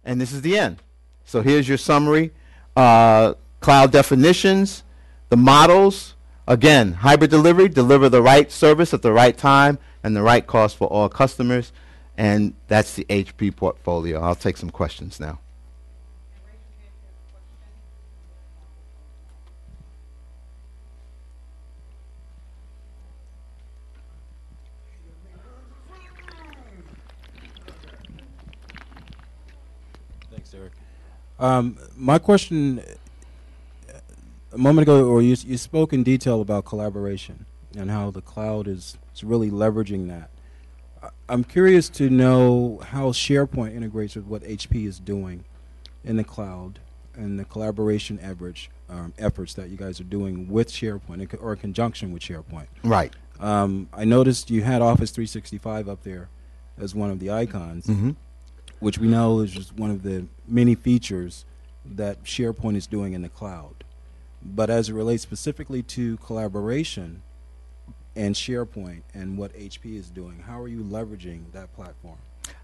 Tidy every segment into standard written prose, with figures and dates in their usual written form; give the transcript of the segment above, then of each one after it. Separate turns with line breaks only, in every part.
And this is the end. So here's your summary. Cloud definitions, the models. Again, hybrid delivery, deliver the right service at the right time and the right cost for all customers. And that's the HP portfolio. I'll take some questions now.
Thanks, Eric. My question, a moment ago, or you spoke in detail about collaboration and how the cloud is really leveraging that. I'm curious to know how SharePoint integrates with what HP is doing in the cloud and the collaboration efforts that you guys are doing with SharePoint or in conjunction with SharePoint.
Right.
I noticed you had Office 365 up there as one of the icons, which we know is just one of the many features that SharePoint is doing in the cloud. But as it relates specifically to collaboration and SharePoint and what HP is doing, how are you leveraging that platform?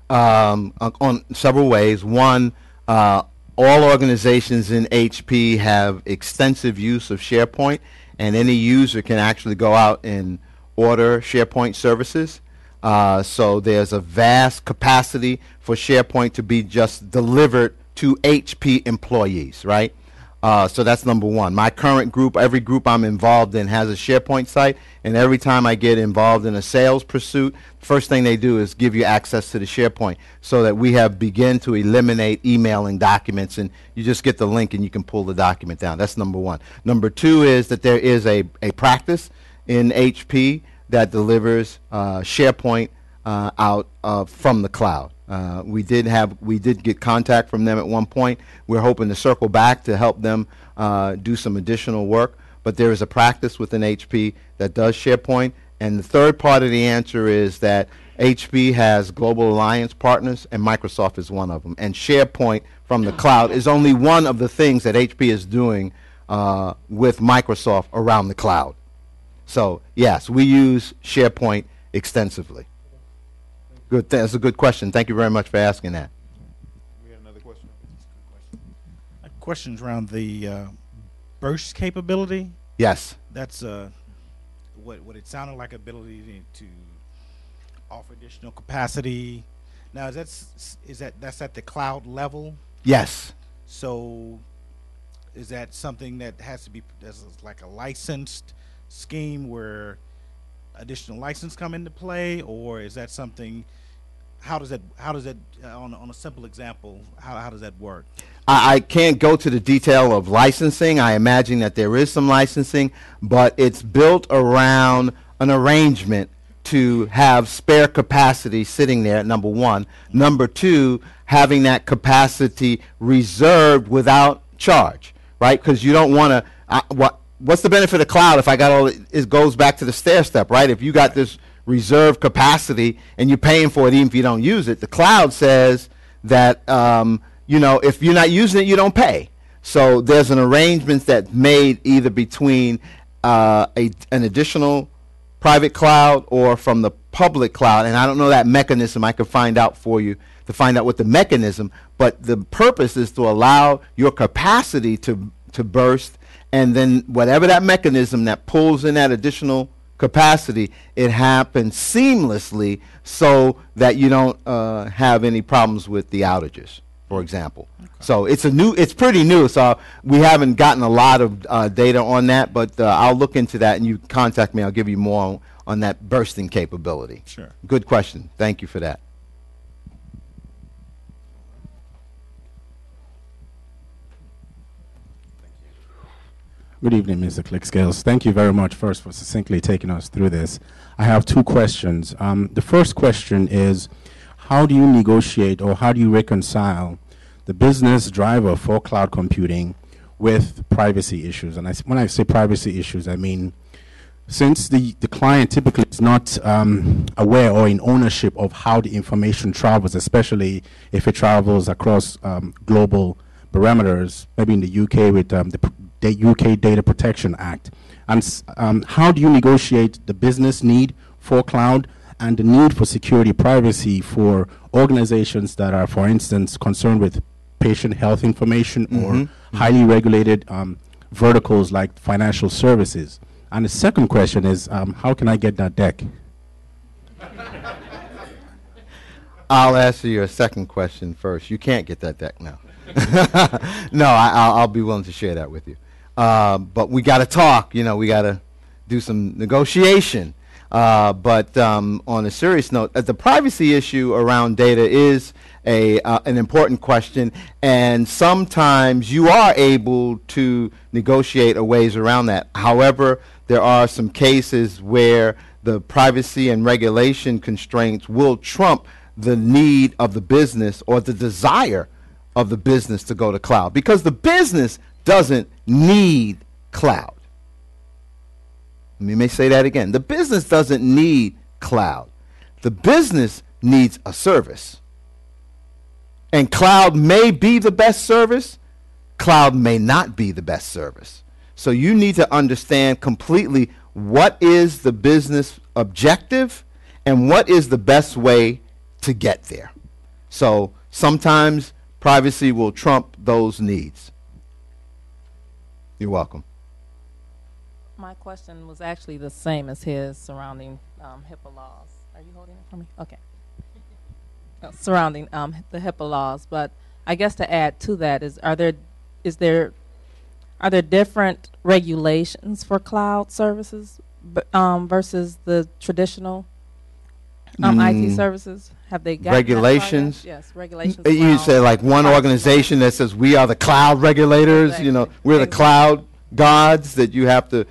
On several ways. One, all organizations in HP have extensive use of SharePoint, and any user can actually go out and order SharePoint services. So there's a vast capacity for SharePoint to be just delivered to HP employees, right? So that's number one. My current group, every group I'm involved in has a SharePoint site, and every time I get involved in a sales pursuit, first thing they do is give you access to the SharePoint so that we have begun to eliminate emailing documents, and you just get the link and you can pull the document down. That's number one. Number two is that there is a practice in HP that delivers SharePoint out from the cloud. We did get contact from them at one point. We're hoping to circle back to help them do some additional work. But there is a practice within HP that does SharePoint. And the third part of the answer is that HP has global alliance partners, and Microsoft is one of them. And SharePoint from the cloud is only one of the things that HP is doing with Microsoft around the cloud. So, yes, we use SharePoint extensively. Good. That's a good question. Thank you very much for asking that.
We had another question.
Questions around the burst capability.
Yes.
That's what it sounded like, ability to offer additional capacity. Now, that's at the cloud level?
Yes.
So, is that something that has to be like a licensed scheme where additional license come into play, or is that something? How does that on a simple example? How does that work?
I can't go to the detail of licensing. I imagine that there is some licensing, but it's built around an arrangement to have spare capacity sitting there, number one. Number two, having that capacity reserved without charge, right? Because you don't want to, what's the benefit of cloud if I got all, it goes back to the stair step, right? If you got this reserved capacity and you're paying for it even if you don't use it, the cloud says that, you know, if you're not using it, you don't pay. So there's an arrangement that's made either between an additional private cloud or from the public cloud, and I don't know that mechanism. I could find out for you to find out what the mechanism, but the purpose is to allow your capacity to burst, and then whatever that mechanism that pulls in that additional capacity, it happens seamlessly so that you don't have any problems with the outages, for example. Okay. So it's pretty new, so we haven't gotten a lot of data on that, but I'll look into that, and you contact me. I'll give you more on that bursting capability.
Sure.
Good question. Thank you for that.
Good evening, Mr. Clinkscales. Thank you very much first for succinctly taking us through this. I have two questions. The first question is, how do you negotiate or how do you reconcile the business driver for cloud computing with privacy issues? And when I say privacy issues, I mean, since the client typically is not aware or in ownership of how the information travels, especially if it travels across global parameters, maybe in the UK with the UK Data Protection Act. And how do you negotiate the business need for cloud and the need for security privacy for organizations that are, for instance, concerned with patient health information or
Mm-hmm.
highly regulated verticals like financial services? And the second question is, how can I get that deck?
I'll answer your second question first. You can't get that deck now. No, I'll be willing to share that with you. But we got to talk. You know, we got to do some negotiation. But on a serious note, the privacy issue around data is an important question, and sometimes you are able to negotiate a ways around that. However, there are some cases where the privacy and regulation constraints will trump the need of the business or the desire of the business to go to cloud, because the business doesn't need cloud. We may say that again. The business doesn't need cloud. The business needs a service. And cloud may be the best service. Cloud may not be the best service. So you need to understand completely what is the business objective and what is the best way to get there. So sometimes privacy will trump those needs. You're welcome.
My question was actually the same as his surrounding HIPAA laws. Are you holding it for me? Okay. Surrounding the HIPAA laws, but I guess to add to that are there different regulations for cloud services versus the traditional IT services? Have they got
regulations?
That yes, regulations.
You say like one organization that says we are the cloud regulators.
Exactly.
You know, we're the cloud gods that you have to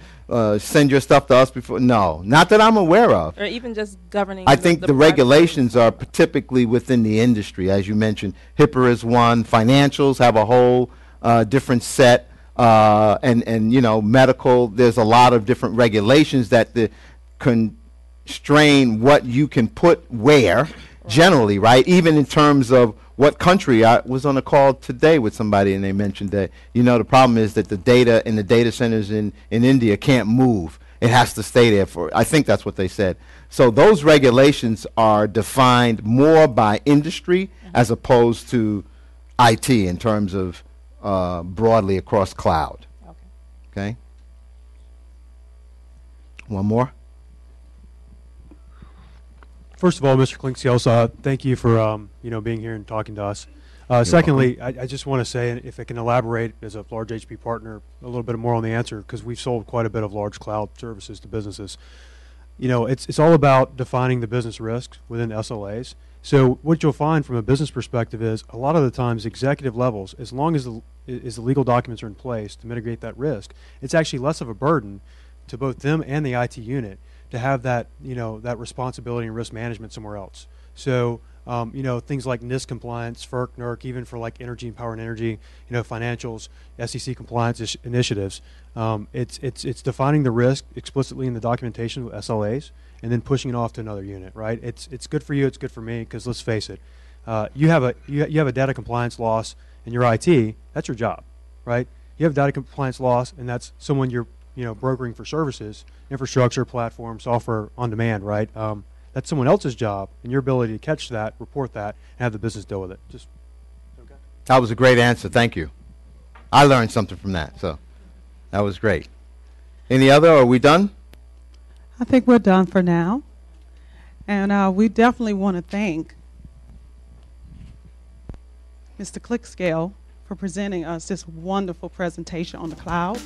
send your stuff to us before. No, not that I'm aware of.
Or even just governing.
I think the
privacy.
regulations are typically within the industry, as you mentioned. HIPAA is one. Financials have a whole different set, and you know, medical. There's a lot of different regulations that constrain what you can put where. Generally, right? Even in terms of what country. I was on a call today with somebody, and they mentioned that, you know, the problem is that the data in the data centers in India can't move. It has to stay there for, I think that's what they said. So those regulations are defined more by industry as opposed to IT in terms of broadly across cloud. Okay? One more?
First of all, Mr. Clinkscale, thank you for being here and talking to us. Secondly, I just want to say, if I can elaborate as a large HP partner a little bit more on the answer, because we've sold quite a bit of large cloud services to businesses. You know, it's all about defining the business risks within SLAs. So what you'll find from a business perspective is a lot of the times executive levels, as long as the legal documents are in place to mitigate that risk, it's actually less of a burden to both them and the IT unit to have that, that responsibility and risk management somewhere else. So, things like NIST compliance, FERC, NERC, even for like energy and power and energy, financials, SEC compliance initiatives. It's defining the risk explicitly in the documentation with SLAs, and then pushing it off to another unit. Right? It's good for you. It's good for me. Because let's face it, you have a data compliance loss in your IT. That's your job, right? You have data compliance loss, and that's someone you're brokering for services, infrastructure, platform, software on demand, right? That's someone else's job, and your ability to catch that, report that, and have the business deal with it. Just okay.
That was a great answer. Thank you. I learned something from that, so that was great. Any other? Are we done?
I think we're done for now. And we definitely want to thank Mr. Clinkscale for presenting us this wonderful presentation on the cloud.